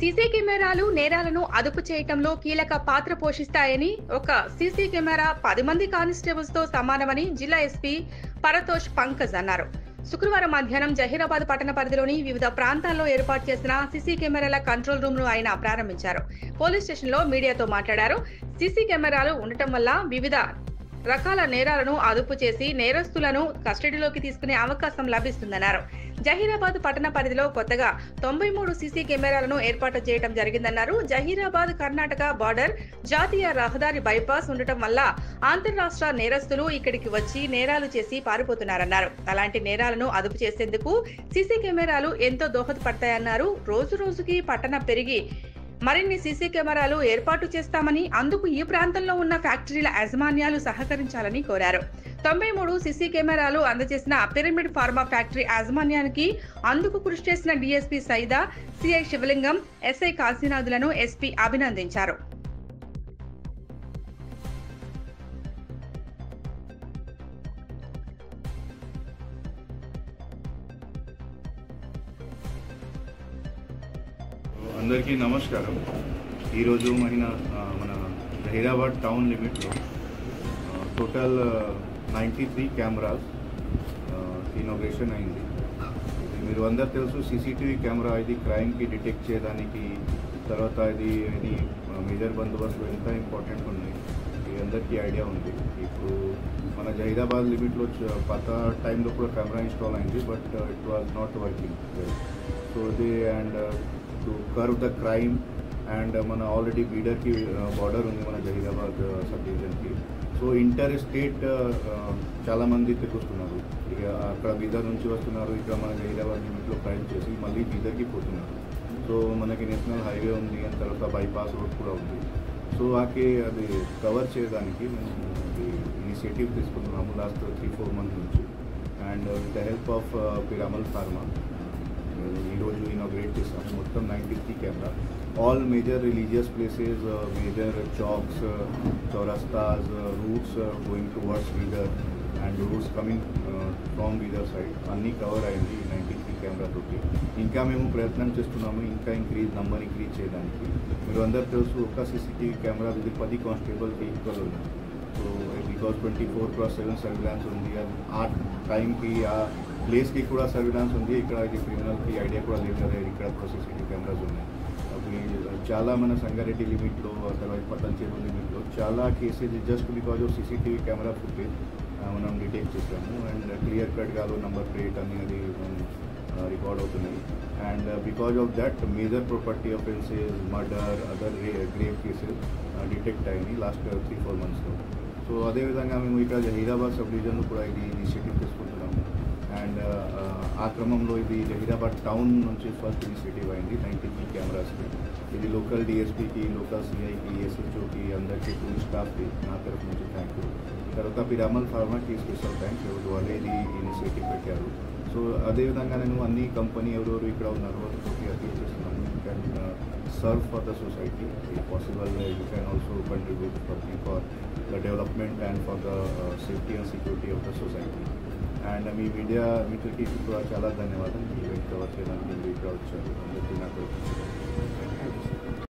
CC కెమెరాలు నేరాలను అదుపు చేయటంలో కీలక పాత్ర పోషిస్తాయని, ఒక సీసీ కెమెరా 10 మంది కానిస్టేబుల్స్ తో సమానమని జిల్లా ఎస్పీ పరతోష్ పంకజ్ అన్నారు. శుక్రవారం మధ్యాహ్నం జహీరాబాద్ పట్టణ పరిధిలోని వివిధ ప్రాంతాల్లో ఏర్పాటు చేసిన సీసీ కెమెరాల కంట్రోల్ రూమ్ ను ఆయన ప్రారంభించారు. పోలీస్ స్టేషన్ లో మీడియాతో మాట్లాడారు. సీసీ కెమెరాలు ఉండటం వల్ల వివిధ రకాల నేరాలను అదుపు చేసి నేరస్తులను కస్టడీలోకి తీసుకునే అవకాశం లభిస్తుందన్నారు. జహీరాబాద్ పట్టణ పరిధిలో కొత్తగా 93 సీసీ కెమెరాలను ఏర్పాటు చేయడం జరిగిందన్నారు. జహీరాబాద్ కర్ణాటక బార్డర్ జాతీయ రహదారి బైపాస్ ఉండటం వల్ల అంతర్రాష్ట్ర నేరస్తులు ఇక్కడికి వచ్చి నేరాలు చేసి పారిపోతున్నారన్నారు. అలాంటి నేరాలను అదుపు చేసేందుకు సీసీ కెమెరాలు ఎంతో దోహదపడతాయన్నారు. రోజు రోజుకి పట్టణ పెరిగి మరిన్ని సీసీ కెమెరాలు ఏర్పాటు చేస్తామని, అందుకు ఈ ప్రాంతంలో ఉన్న ఫ్యాక్టరీల యాజమాన్యాలు సహకరించాలని కోరారు. 93 సీసీ కెమెరాలు అందజేసిన పిరమిడ్ ఫార్మా ఫ్యాక్టరీ యాజమాన్యానికి అందుకు కృషి చేసిన DSP Saida, CI Sivalingam, SI కాశీనాథులను ఎస్పీ అభినందించారు. అందరికీ నమస్కారం. ఈరోజు మన జహీరాబాద్ టౌన్ లిమిట్లో టోటల్ 93 కెమెరాస్ ఇనాగ్రేషన్ అయింది. మీరు అందరు తెలుసు, సీసీటీవీ కెమెరా ఇది క్రైమ్కి డిటెక్ట్ చేయడానికి, తర్వాత ఇది మేజర్ బందోబస్తు ఎంత ఇంపార్టెంట్ ఉంది ఇది అందరికీ ఐడియా ఉంది. ఇప్పుడు మన జహీరాబాద్ లిమిట్లో పాత టైంలో కూడా కెమెరా ఇన్స్టాల్ అయింది, but it was not working. So ఇది and to curb the crime and మన ఆల్రెడీ బీడర్కి బార్డర్ ఉంది మన జహీరాబాద్ సబ్ డివిజన్కి. సో ఇంటర్ స్టేట్ చాలామంది తిరుగుతున్నారు. ఇక అక్కడ బీదర్ నుంచి వస్తున్నారు, ఇక్కడ మన జహీరాబాద్ లిమిట్లో క్రైమ్ చేసి మళ్ళీ బీదర్కి పోతున్నారు. సో మనకి నేషనల్ హైవే ఉంది, అండ్ తర్వాత బైపాస్ రోడ్ కూడా ఉంది. సో అది కవర్ చేయడానికి మేము ఇనిషియేటివ్ తీసుకుంటున్నాము లాస్ట్ 3-4 మంత్స్ నుంచి. And with the help of Piramal pharma ఈరోజు ఇనాగ్రేట్ చేసాము. మొత్తం 93 camera, all major religious places, major chowks, చౌరస్తాస్, routes going towards Bidar and routes coming from Bidar side అన్నీ కవర్ అయింది 93 కెమెరా తోటి. ఇంకా మేము ప్రయత్నం చేస్తున్నాము ఇంకా నంబర్ ఇంక్రీజ్ చేయడానికి. మీరు అందరు తెలుసు, ఒక్క సీసీటీవీ కెమెరా ఇది 10 కానిస్టేబుల్కి ఈక్వల్ ఉంది. సో బికాజ్ 24/7 సర్విలాన్స్ ఉంది. ఆ టైంకి ఆ ప్లేస్కి కూడా సర్విలాన్స్ ఉంది. ఇక్కడ ఇది క్రిమినల్కి ఐడియా కూడా లేదు కదా ఇక్కడ సీసీటీవీ కెమెరాస్ ఉన్నాయి. అవి చాలా మన సంగారెడ్డి లిమిట్లో, తర్వాత పట్టణచేరు లిమిట్లో చాలా cases just because of CCTV camera footage మనం డిటెక్ట్ చేసాము. అండ్ క్లియర్ కట్గా నంబర్ ప్లేట్ అనేది రికార్డ్ అవుతున్నాయి. And because of that major property offences, murder, other grave cases detect అయ్యాయి లాస్ట్ 3-4 మంత్స్లో. సో అదేవిధంగా మేము ఇక్కడ జహీరాబాద్ సబ్ డివిజన్లో కూడా ఇది ఇనిషియేటివ్ తీసుకుంటున్నాము. అండ్ ఆ క్రమంలో ఇది జహీరాబాద్ టౌన్ నుంచి ఫస్ట్ ఇనిషియేటివ్ అయింది 93 కెమెరాస్కి. ఇది లోకల్ డిఎస్పీకి, లోకల్ సిఐకి, ఎస్హెచ్ఓకి, అందరికీ టూల్ స్టాఫ్కి నా తరఫు నుంచి థ్యాంక్ యూ. తర్వాత పిరామల్ ఫార్మాకి స్పెషల్ థ్యాంక్స్, వాళ్ళే ఇది ఇనిషియేటివ్ పెట్టారు. సో అదేవిధంగా నేను అన్ని కంపెనీ ఎవరెవరు ఇక్కడ ఉన్నారో వాళ్ళకి అపీల్ చేస్తున్నాను, you can serve for the society. If possible you can also contribute for the development and for the safety and security of the society. And me media మిత్రులకి కూడా చాలా ధన్యవాదాలు. ఈవెంట్ కవర్ చేయడానికి మీరు ఇక్కడ వచ్చారు. అందరికీ నాకు